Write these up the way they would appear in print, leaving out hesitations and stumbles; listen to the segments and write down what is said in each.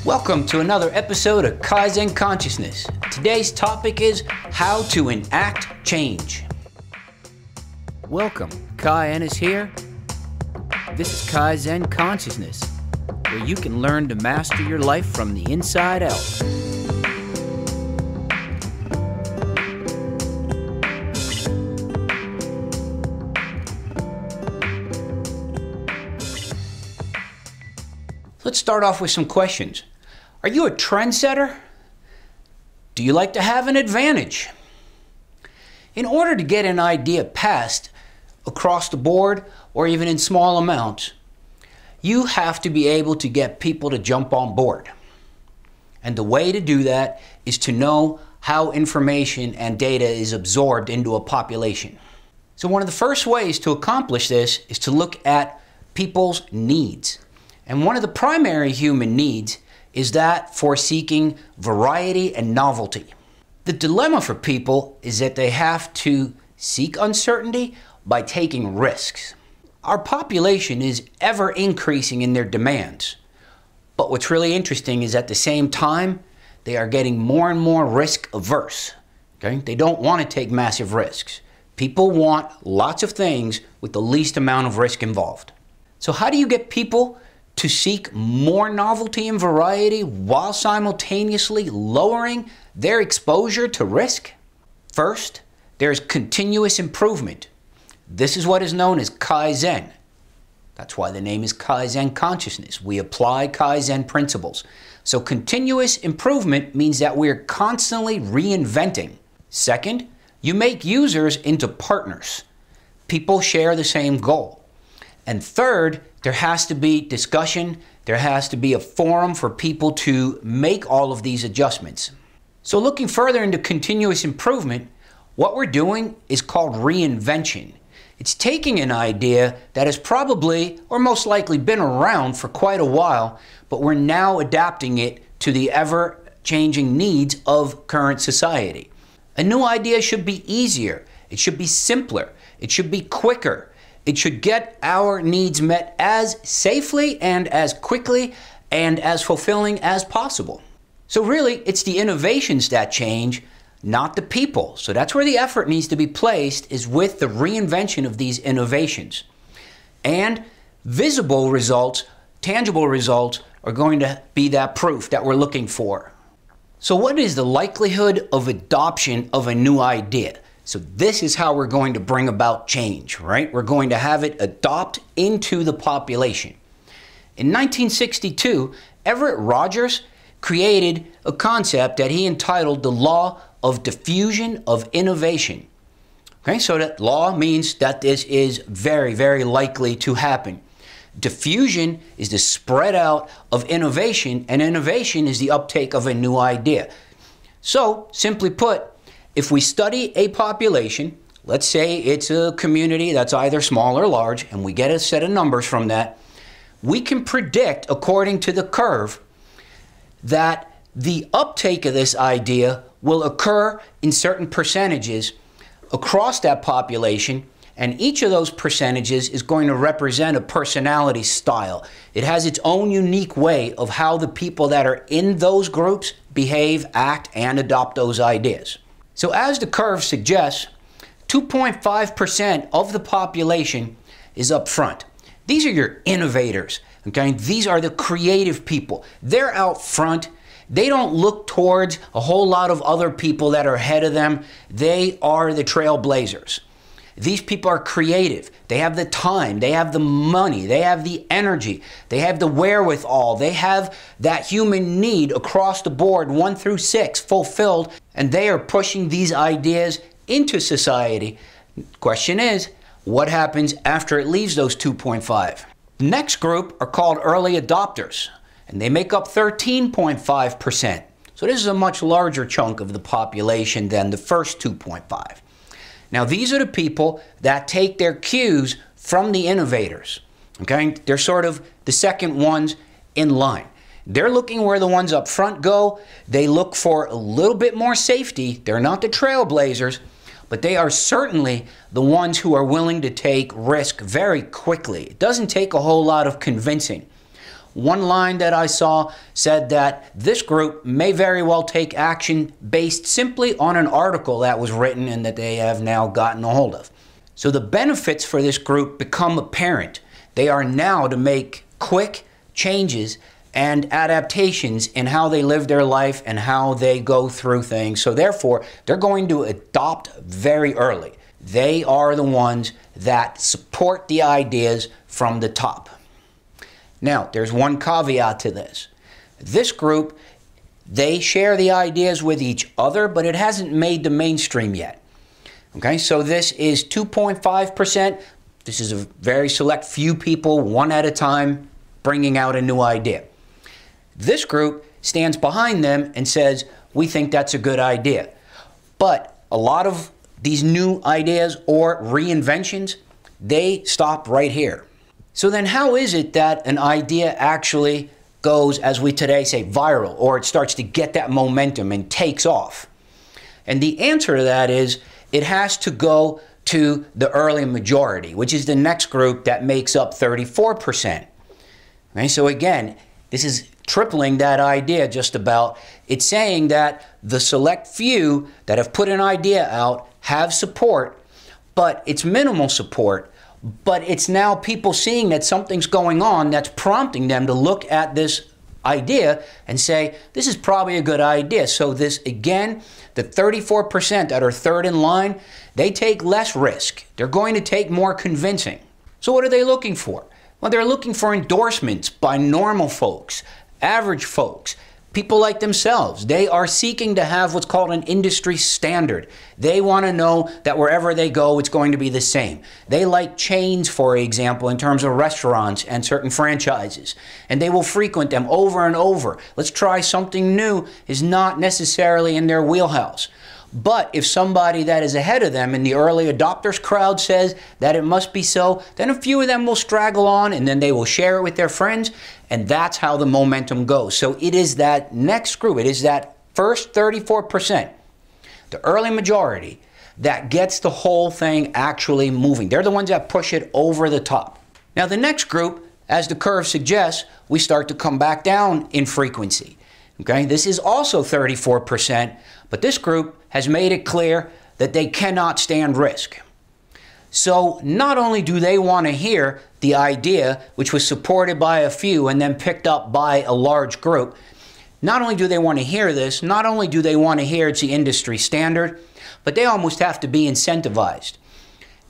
Welcome to another episode of Kai-Zen Consciousness. Today's topic is how to enact change. Welcome, Ehnes here. This is Kai-Zen Consciousness, where you can learn to master your life from the inside out. Let's start off with some questions. Are you a trendsetter? Do you like to have an advantage? In order to get an idea passed across the board or even in small amounts, you have to be able to get people to jump on board. And the way to do that is to know how information and data is absorbed into a population. So one of the first ways to accomplish this is to look at people's needs. And one of the primary human needs is that for seeking variety and novelty. The dilemma for people is that they have to seek uncertainty by taking risks. Our population is ever increasing in their demands. But what's really interesting is at the same time, they are getting more and more risk averse. Okay? They don't want to take massive risks. People want lots of things with the least amount of risk involved. So how do you get people to seek more novelty and variety while simultaneously lowering their exposure to risk? First, there's continuous improvement. This is what is known as Kaizen. That's why the name is Kai-Zen Consciousness. We apply Kaizen principles. So continuous improvement means that we're constantly reinventing. Second, you make users into partners. People share the same goal. And third, there has to be discussion. There has to be a forum for people to make all of these adjustments. So looking further into continuous improvement, what we're doing is called reinvention. It's taking an idea that has probably or most likely been around for quite a while, but we're now adapting it to the ever-changing needs of current society. A new idea should be easier. It should be simpler. It should be quicker. It should get our needs met as safely and as quickly and as fulfilling as possible. So really, it's the innovations that change, not the people. So that's where the effort needs to be placed, is with the reinvention of these innovations. And visible results, tangible results, are going to be that proof that we're looking for. So what is the likelihood of adoption of a new idea? So this is how we're going to bring about change, right? We're going to have it adopt into the population. In 1962, Everett Rogers created a concept that he entitled the law of diffusion of innovation. Okay, so that law means that this is very, very likely to happen. Diffusion is the spread out of innovation, and innovation is the uptake of a new idea. So, simply put, if we study a population, let's say it's a community that's either small or large, and we get a set of numbers from that, we can predict, according to the curve, that the uptake of this idea will occur in certain percentages across that population, and each of those percentages is going to represent a personality style. It has its own unique way of how the people that are in those groups behave, act, and adopt those ideas. So as the curve suggests, 2.5% of the population is up front. These are your innovators, okay? These are the creative people. They're out front. They don't look towards a whole lot of other people that are ahead of them. They are the trailblazers. These people are creative. They have the time, they have the money, they have the energy, they have the wherewithal, they have that human need across the board, 1 through 6, fulfilled, and they are pushing these ideas into society. Question is, what happens after it leaves those 2.5? The next group are called early adopters, and they make up 13.5%. So this is a much larger chunk of the population than the first 2.5. Now, these are the people that take their cues from the innovators, okay? They're sort of the second ones in line. They're looking where the ones up front go. They look for a little bit more safety. They're not the trailblazers, but they are certainly the ones who are willing to take risk very quickly. It doesn't take a whole lot of convincing. One line that I saw said that this group may very well take action based simply on an article that was written and that they have now gotten a hold of. So the benefits for this group become apparent. They are now to make quick changes and adaptations in how they live their life and how they go through things. So therefore, they're going to adopt very early. They are the ones that support the ideas from the top. Now, there's one caveat to this. This group, they share the ideas with each other, but it hasn't made the mainstream yet. Okay, so this is 2.5%. This is a very select few people, one at a time, bringing out a new idea. This group stands behind them and says, we think that's a good idea. But a lot of these new ideas or reinventions, they stop right here. So then how is it that an idea actually goes, as we today say, viral, or it starts to get that momentum and takes off? And the answer to that is it has to go to the early majority, which is the next group that makes up 34%. Okay, so again, this is tripling that idea just about. It's saying that the select few that have put an idea out have support, but it's minimal support. But it's now people seeing that something's going on that's prompting them to look at this idea and say, this is probably a good idea. So this, again, the 34% that are third in line, they take less risk. They're going to take more convincing. So what are they looking for? Well, they're looking for endorsements by normal folks, average folks, people like themselves. They are seeking to have what's called an industry standard. They want to know that wherever they go, it's going to be the same. They like chains, for example, in terms of restaurants and certain franchises, and they will frequent them over and over. Let's try something new is not necessarily in their wheelhouse. But if somebody that is ahead of them in the early adopters crowd says that it must be so, then a few of them will straggle on and then they will share it with their friends, and that's how the momentum goes. So it is that next group, it is that first 34%, the early majority, that gets the whole thing actually moving. They're the ones that push it over the top. Now the next group, as the curve suggests, we start to come back down in frequency. Okay, this is also 34%, but this group has made it clear that they cannot stand risk. So not only do they want to hear the idea, which was supported by a few and then picked up by a large group, not only do they want to hear this, not only do they want to hear it's the industry standard, but they almost have to be incentivized.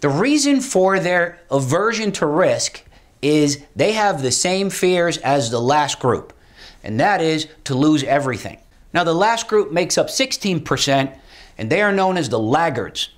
The reason for their aversion to risk is they have the same fears as the last group, and that is to lose everything. Now the last group makes up 16%, and they are known as the laggards.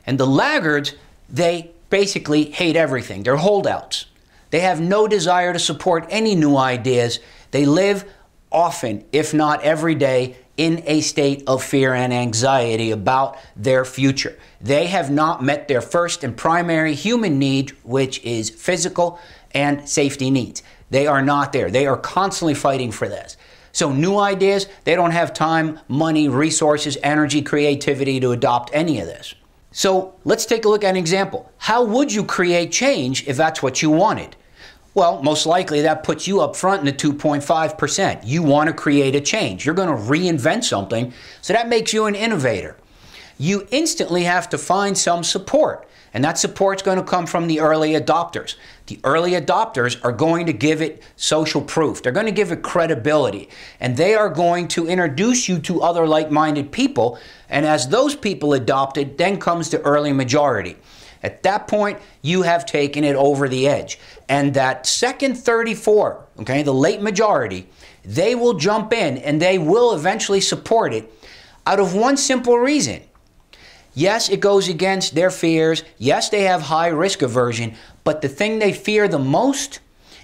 And the laggards, they basically hate everything. They're holdouts. They have no desire to support any new ideas. They live often, if not every day, in a state of fear and anxiety about their future. They have not met their first and primary human need, which is physical and safety needs. They are not there. They are constantly fighting for this. So new ideas, they don't have time, money, resources, energy, creativity to adopt any of this. So let's take a look at an example. How would you create change if that's what you wanted? Well, most likely that puts you up front in the 2.5%. You want to create a change. You're going to reinvent something, so that makes you an innovator. You instantly have to find some support, and that support's going to come from the early adopters. The early adopters are going to give it social proof. They're going to give it credibility, and they are going to introduce you to other like-minded people, and as those people adopt it, then comes the early majority. At that point, you have taken it over the edge. And that second 34, okay, the late majority, they will jump in and they will eventually support it out of one simple reason. Yes, it goes against their fears. Yes, they have high risk aversion. But the thing they fear the most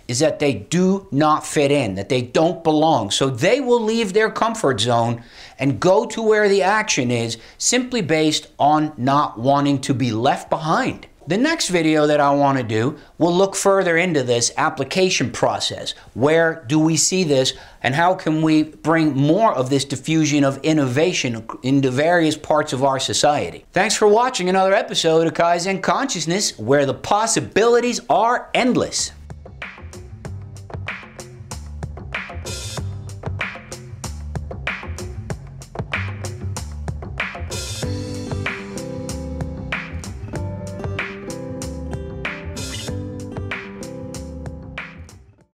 is that they do not fit in, that they don't belong. So they will leave their comfort zone and go to where the action is simply based on not wanting to be left behind. The next video that I want to do will look further into this application process. Where do we see this, and how can we bring more of this diffusion of innovation into various parts of our society? Thanks for watching another episode of Kai-Zen Consciousness, where the possibilities are endless.